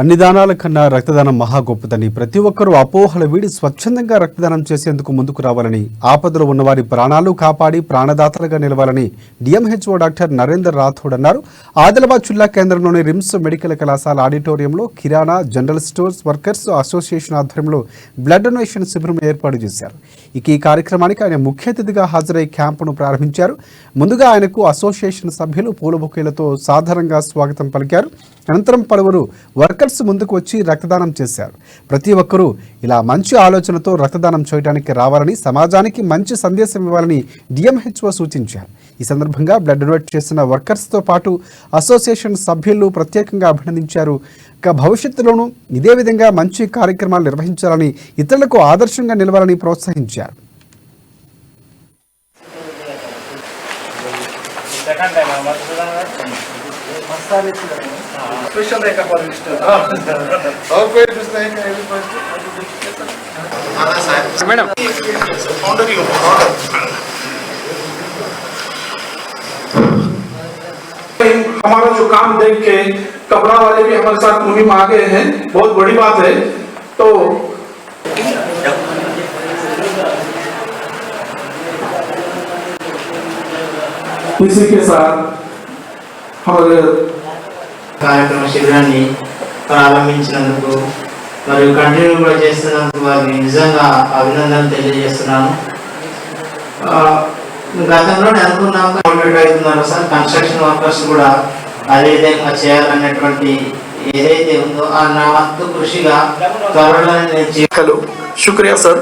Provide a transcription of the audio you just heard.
అన్ని దానాల కన్నా రక్తదానం మహా గొప్పదని ప్రతి ఒక్కరూ అపోహల వీడి స్వచ్ఛందంగా రక్తదానం చేసేందుకు ముందుకు రావాలని ఆపదలో ఉన్నవారి ప్రాణాలు కాపాడి ప్రాణదాతలుగా నిలవాలని డిఎంహెచ్ఓ డాక్టర్ నరేందర్ రాథోడ్ అన్నారు. ఆదిలాబాద్ జిల్లా కేంద్రంలోని రిమ్స్ మెడికల్ కళాశాల ఆడిటోరియంలో కిరాణా జనరల్ స్టోర్స్ వర్కర్స్ అసోసియేషన్ ఆధ్వర్యంలో బ్లడ్ డొనేషన్ శిబిరం ఏర్పాటు చేశారు. ఈ కార్యక్రమానికి ఆయన ముఖ్య అతిథిగా హాజరై క్యాంపును ప్రారంభించారు. ముందుగా ఆయనకు అసోసియేషన్ సభ్యులు పూల బొకేలతో సాధారణంగా స్వాగతం పలికారు. అనంతరం పలువురు వర్కర్స్ ముందుకు వచ్చి రక్తదానం చేశారు. ప్రతి ఒక్కరూ ఇలా మంచి ఆలోచనతో రక్తదానం చేయడానికి రావాలని, సమాజానికి మంచి సందేశం ఇవ్వాలని డిఎంహెచ్ఓ సూచించారు. ఈ సందర్భంగా బ్లడ్ డొనేట్ చేసిన వర్కర్స్తో పాటు అసోసియేషన్ సభ్యులు ప్రత్యేకంగా అభినందించారు. భవిష్యత్తులోనూ ఇదే విధంగా మంచి కార్యక్రమాలు నిర్వహించాలని, ఇతరులకు ఆదర్శంగా నిలవాలని ప్రోత్సహించారు. स्पेशल रहेगा फॉर और कोई दूसरा है मैडम फाउंडर ही हो हमारा जो काम देख के कपड़ा वाले भी हमारे साथ मुहिम आ गए हैं, बहुत बड़ी बात है. तो इसी के साथ हमारे కార్యక్రమ శిబిరాన్ని ప్రారంభించినందుకు మరియు కంటిన్యూ కూడా చేస్తున్నందుకు వారికి నిజంగా అభినందనలు తెలియజేస్తున్నాను. గతంలోనే అనుకున్నాం కంప్లీట్ అవుతున్నారు సార్, కన్స్ట్రక్షన్ వర్కర్స్ కూడా అదే విధంగా చేయాలనేటువంటి ఏదైతే ఉందో ఆ నా వంతు కృషిగా త్వరలో నేను. हेलो, शुक्रिया सर.